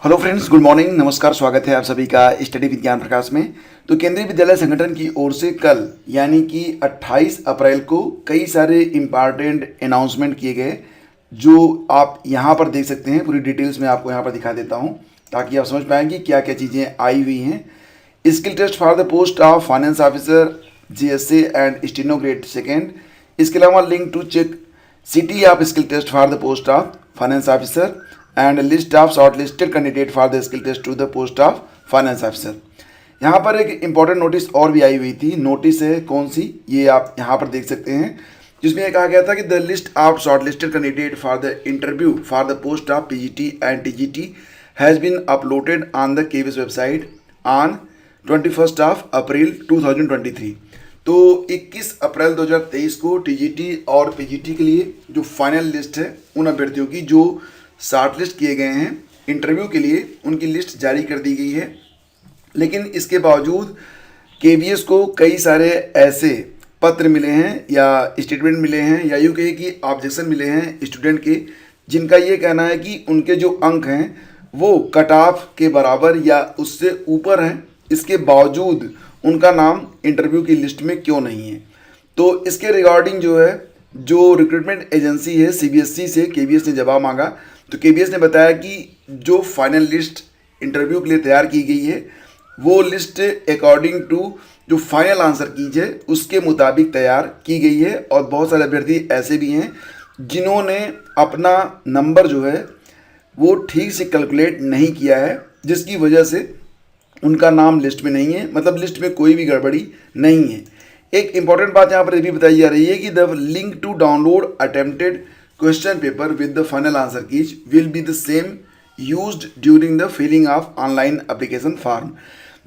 Hello friends, good morning, नमस्कार। स्वागत है आप सभी का स्टडी विज्ञान प्रकाश में। तो केंद्रीय विद्यालय संगठन की ओर से कल यानी कि 28 अप्रैल को कई सारे इम्पॉर्टेंट अनाउंसमेंट किए गए, जो आप यहाँ पर देख सकते हैं। पूरी डिटेल्स में आपको यहाँ पर दिखा देता हूँ ताकि आप समझ पाएँ कि क्या क्या चीज़ें आई हुई हैं। Skill test for the post of finance officer, GSA and steno grade second. इसके अलावा link to check city of skill test for the post of finance officer and list of shortlisted candidate for the skill test to the post of finance officer. यहाँ पर एक important notice और भी आई हुई थी। Notice है कौन सी, ये आप यहाँ पर देख सकते हैं, जिसमें यह कहा गया था कि the list of shortlisted candidate for the interview for the post of PGT and TGT has been uploaded on the KVS website on 21 April 2023। तो 21 अप्रैल 2023 को टीजीटी और पीजीटी के लिए जो फाइनल लिस्ट है उन अभ्यर्थियों की जो शॉर्टलिस्ट किए गए हैं इंटरव्यू के लिए, उनकी लिस्ट जारी कर दी गई है। लेकिन इसके बावजूद केवीएस को कई सारे ऐसे पत्र मिले हैं या स्टेटमेंट मिले हैं या यूँ कहे कि ऑब्जेक्शन मिले हैं स्टूडेंट के, जिनका ये कहना है कि उनके जो अंक हैं वो कट ऑफ के बराबर या उससे ऊपर हैं, इसके बावजूद उनका नाम इंटरव्यू की लिस्ट में क्यों नहीं है। तो इसके रिगार्डिंग जो है, जो रिक्रूटमेंट एजेंसी है सीबीएसई से केवीएस ने जवाब मांगा। तो केवीएस ने बताया कि जो फाइनल लिस्ट इंटरव्यू के लिए तैयार की गई है वो लिस्ट अकॉर्डिंग टू जो फाइनल आंसर कीज है उसके मुताबिक तैयार की गई है। और बहुत सारे अभ्यर्थी ऐसे भी हैं जिन्होंने अपना नंबर जो है वो ठीक से कैलकुलेट नहीं किया है, जिसकी वजह से उनका नाम लिस्ट में नहीं है, मतलब लिस्ट में कोई भी गड़बड़ी नहीं है। एक इंपॉर्टेंट बात यहाँ पर ये भी बताई जा रही है कि the link to download attempted question paper with the final answer keys will be the same used during the filling of online application form.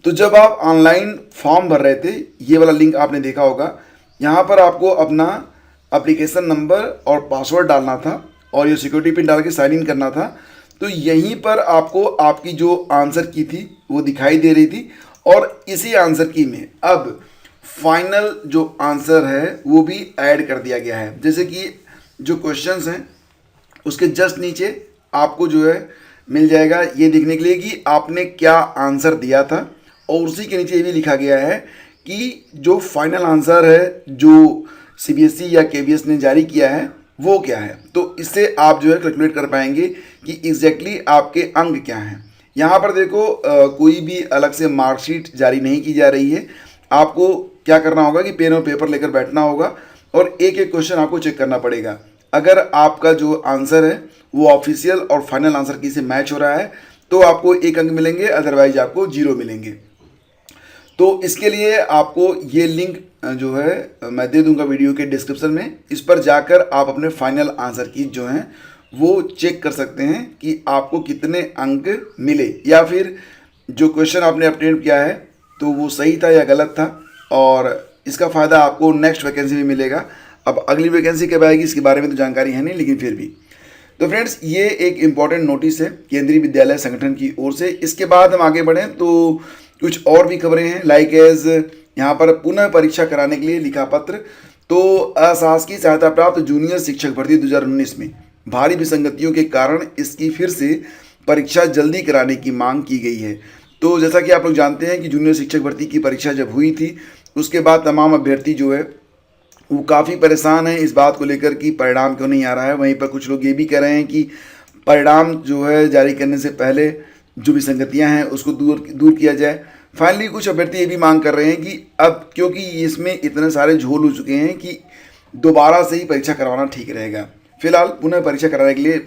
तो जब आप ऑनलाइन फॉर्म भर रहे थे, ये वाला लिंक आपने देखा होगा, यहाँ पर आपको अपना एप्लीकेशन नंबर और पासवर्ड डालना था और ये सिक्योरिटी पिन डाल के साइन इन करना था। तो यहीं पर आपको आपकी जो आंसर की थी वो दिखाई दे रही थी और इसी आंसर की में अब फाइनल जो आंसर है वो भी ऐड कर दिया गया है। जैसे कि जो क्वेश्चंस हैं उसके जस्ट नीचे आपको जो है मिल जाएगा ये देखने के लिए कि आपने क्या आंसर दिया था, और उसी के नीचे ये भी लिखा गया है कि जो फाइनल आंसर है जो सीबीएसई या केवीएस ने जारी किया है वो क्या है। तो इससे आप जो है कैलकुलेट कर पाएंगे कि एग्जैक्टली आपके अंक क्या हैं। यहाँ पर देखो कोई भी अलग से मार्कशीट जारी नहीं की जा रही है। आपको क्या करना होगा कि पेन और पेपर लेकर बैठना होगा और एक एक क्वेश्चन आपको चेक करना पड़ेगा। अगर आपका जो आंसर है वो ऑफिशियल और फाइनल आंसर की से मैच हो रहा है तो आपको 1 अंक मिलेंगे, अदरवाइज आपको 0 मिलेंगे। तो इसके लिए आपको ये लिंक जो है मैं दे दूंगा वीडियो के डिस्क्रिप्शन में। इस पर जाकर आप अपने फाइनल आंसर की जो हैं वो चेक कर सकते हैं कि आपको कितने अंक मिले, या फिर जो क्वेश्चन आपने अटेम्प्ट किया है तो वो सही था या गलत था। और इसका फ़ायदा आपको नेक्स्ट वैकेंसी में मिलेगा। अब अगली वैकेंसी कब आएगी इसके बारे में तो जानकारी है नहीं, लेकिन फिर भी। तो फ्रेंड्स, ये एक इम्पॉर्टेंट नोटिस है केंद्रीय विद्यालय संगठन की ओर से। इसके बाद हम आगे बढ़ें तो कुछ और भी खबरें हैं, लाइक एज यहाँ पर पुनः परीक्षा कराने के लिए लिखा पत्र। तो अशासकीय सहायता प्राप्त जूनियर शिक्षक भर्ती 2019 में भारी विसंगतियों के कारण इसकी फिर से परीक्षा जल्दी कराने की मांग की गई है। तो जैसा कि आप लोग जानते हैं कि जूनियर शिक्षक भर्ती की परीक्षा जब हुई थी उसके बाद तमाम अभ्यर्थी जो है वो काफ़ी परेशान हैं इस बात को लेकर कि परिणाम क्यों नहीं आ रहा है। वहीं पर कुछ लोग ये भी कह रहे हैं कि परिणाम जो है जारी करने से पहले जो विसंगतियां हैं उसको दूर किया जाए। फाइनली कुछ अभ्यर्थी ये भी मांग कर रहे हैं कि अब क्योंकि इसमें इतने सारे झोल हो चुके हैं कि दोबारा से ही परीक्षा करवाना ठीक रहेगा। फिलहाल पुनः परीक्षा कराने के लिए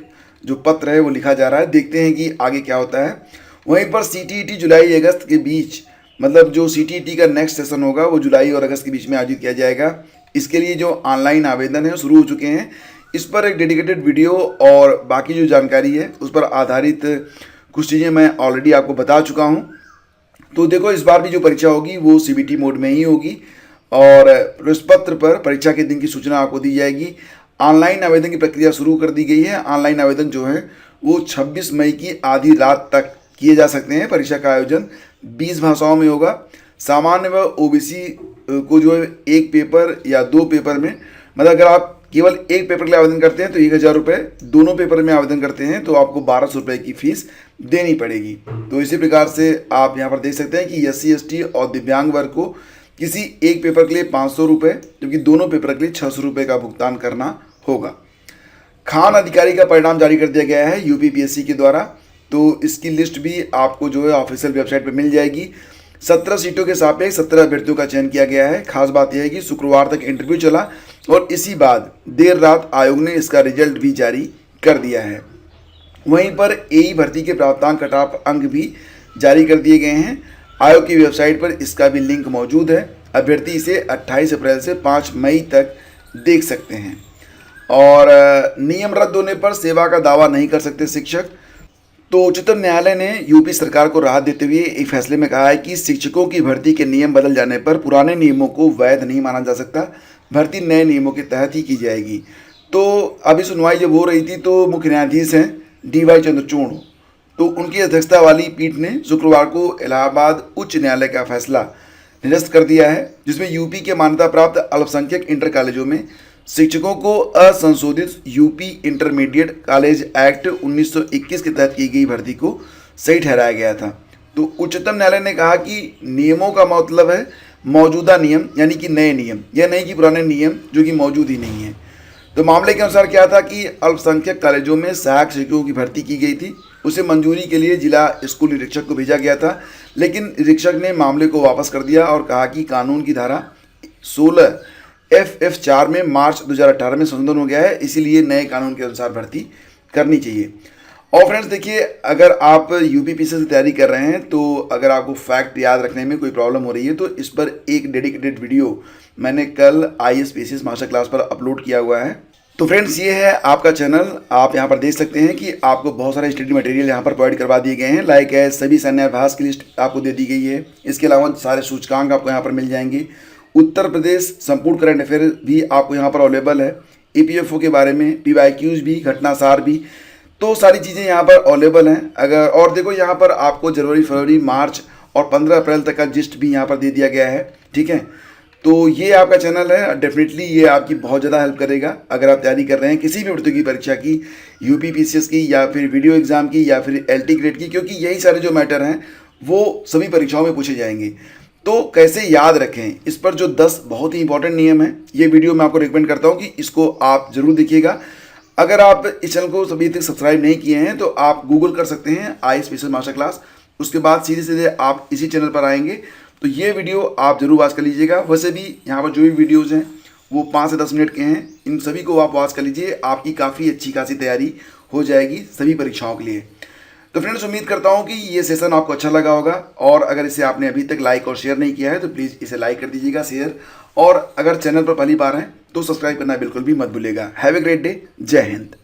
जो पत्र है वो लिखा जा रहा है, देखते हैं कि आगे क्या होता है। वहीं पर सीटीईटी जुलाई अगस्त के बीच, मतलब जो सीटीईटी का नेक्स्ट सेशन होगा वो जुलाई और अगस्त के बीच में आयोजित किया जाएगा। इसके लिए जो ऑनलाइन आवेदन है शुरू हो चुके हैं। इस पर एक डेडिकेटेड वीडियो और बाकी जो जानकारी है उस पर आधारित कुछ चीज़ें मैं ऑलरेडी आपको बता चुका हूं। तो देखो, इस बार भी जो परीक्षा होगी वो सीबीटी मोड में ही होगी और प्रश्न पत्र पर परीक्षा के दिन की सूचना आपको दी जाएगी। ऑनलाइन आवेदन की प्रक्रिया शुरू कर दी गई है। ऑनलाइन आवेदन जो है वो 26 मई की आधी रात तक किए जा सकते हैं। परीक्षा का आयोजन 20 भाषाओं में होगा। सामान्य व ओबीसी को जो है 1 पेपर या 2 पेपर में, मतलब अगर आप केवल एक पेपर के लिए आवेदन करते हैं तो 1000 रुपये, दोनों पेपर में आवेदन करते हैं तो आपको 1200 रुपये की फीस देनी पड़ेगी। तो इसी प्रकार से आप यहाँ पर देख सकते हैं कि SC ST और दिव्यांग वर्ग को किसी एक पेपर के लिए 500 रुपये, जबकि दोनों पेपर के लिए 600 रुपये का भुगतान करना होगा। खान अधिकारी का परिणाम जारी कर दिया गया है UPPSC के द्वारा, तो इसकी लिस्ट भी आपको जो है ऑफिशियल वेबसाइट पर मिल जाएगी। 17 सीटों के सापेक्ष 17 अभ्यर्थियों का चयन किया गया है। खास बात यह है कि शुक्रवार तक इंटरव्यू चला और इसी बाद देर रात आयोग ने इसका रिजल्ट भी जारी कर दिया है। वहीं पर AE भर्ती के प्राप्तांक कट-ऑफ अंक भी जारी कर दिए गए हैं। आयोग की वेबसाइट पर इसका भी लिंक मौजूद है। अभ्यर्थी इसे 28 अप्रैल से 5 मई तक देख सकते हैं। और नियम रद्द होने पर सेवा का दावा नहीं कर सकते शिक्षक। तो उच्चतम न्यायालय ने यूपी सरकार को राहत देते हुए एक फैसले में कहा है कि शिक्षकों की भर्ती के नियम बदल जाने पर पुराने नियमों को वैध नहीं माना जा सकता, भर्ती नए नियमों के तहत ही की जाएगी। तो अभी सुनवाई जब हो रही थी तो मुख्य न्यायाधीश हैं DY चंद्रचूड़, तो उनकी अध्यक्षता वाली पीठ ने शुक्रवार को इलाहाबाद उच्च न्यायालय का फैसला निरस्त कर दिया है, जिसमें यूपी के मान्यता प्राप्त अल्पसंख्यक इंटर कॉलेजों में शिक्षकों को असंशोधित यूपी इंटरमीडिएट कॉलेज एक्ट 1921 के तहत की गई भर्ती को सही ठहराया गया था। तो उच्चतम न्यायालय ने कहा कि नियमों का मतलब है मौजूदा नियम, यानी कि नए नियम, यह नहीं कि पुराने नियम जो कि मौजूद ही नहीं है। तो मामले के अनुसार क्या था कि अल्पसंख्यक कॉलेजों में सहायक शिक्षकों की भर्ती की गई थी। उसे मंजूरी के लिए जिला स्कूल निरीक्षक को भेजा गया था, लेकिन निरीक्षक ने मामले को वापस कर दिया और कहा कि कानून की धारा 16 FF4 में मार्च 2018 में संशोधन हो गया है, इसीलिए नए कानून के अनुसार भर्ती करनी चाहिए। और फ्रेंड्स देखिए, अगर आप UPPSC से तैयारी कर रहे हैं तो अगर आपको फैक्ट याद रखने में कोई प्रॉब्लम हो रही है तो इस पर एक डेडिकेटेड वीडियो मैंने कल IAS PCS मास्टर क्लास पर अपलोड किया हुआ है। तो फ्रेंड्स ये है आपका चैनल। आप यहाँ पर देख सकते हैं कि आपको बहुत सारे स्टडी मटेरियल यहाँ पर प्रोवाइड करवा दिए गए हैं। लाइक है सभी सैन्य अभ्यास की लिस्ट आपको दे दी गई है। इसके अलावा सारे सूचकांक आपको यहाँ पर मिल जाएंगे। उत्तर प्रदेश संपूर्ण करंट अफेयर भी आपको यहाँ पर अवेलेबल है। EPFO के बारे में PYQs भी, घटनासार भी, तो सारी चीज़ें यहाँ पर अवेलेबल हैं। अगर और देखो यहाँ पर आपको जनवरी, फरवरी, मार्च और 15 अप्रैल तक का लिस्ट भी यहाँ पर दे दिया गया है। ठीक है, तो ये आपका चैनल है, डेफिनेटली ये आपकी बहुत ज़्यादा हेल्प करेगा अगर आप तैयारी कर रहे हैं किसी भी प्रतियोगी परीक्षा की, UPPSC की या फिर वीडियो एग्जाम की या फिर LT ग्रेड की, क्योंकि यही सारे जो मैटर हैं वो सभी परीक्षाओं में पूछे जाएंगे। तो कैसे याद रखें, इस पर जो 10 बहुत ही इंपॉर्टेंट नियम है, ये वीडियो मैं आपको रिकमेंड करता हूँ कि इसको आप जरूर देखिएगा। अगर आप इस चैनल को अभी तक सब्सक्राइब नहीं किए हैं तो आप गूगल कर सकते हैं IAS PCS मास्टर क्लास, उसके बाद सीधे सीधे आप इसी चैनल पर आएंगे। तो ये वीडियो आप जरूर वॉच कर लीजिएगा। वैसे भी यहाँ पर जो भी वीडियोज़ हैं वो 5 से 10 मिनट के हैं, इन सभी को आप वॉच कर लीजिए, आपकी काफ़ी अच्छी खासी तैयारी हो जाएगी सभी परीक्षाओं के लिए। तो फ्रेंड्स उम्मीद करता हूँ कि ये सेशन आपको अच्छा लगा होगा, और अगर इसे आपने अभी तक लाइक और शेयर नहीं किया है तो प्लीज़ इसे लाइक कर दीजिएगा, शेयर, और अगर चैनल पर पहली बार हैं तो सब्सक्राइब करना बिल्कुल भी मत भूलिएगा। हैव ए ग्रेट डे, जय हिंद।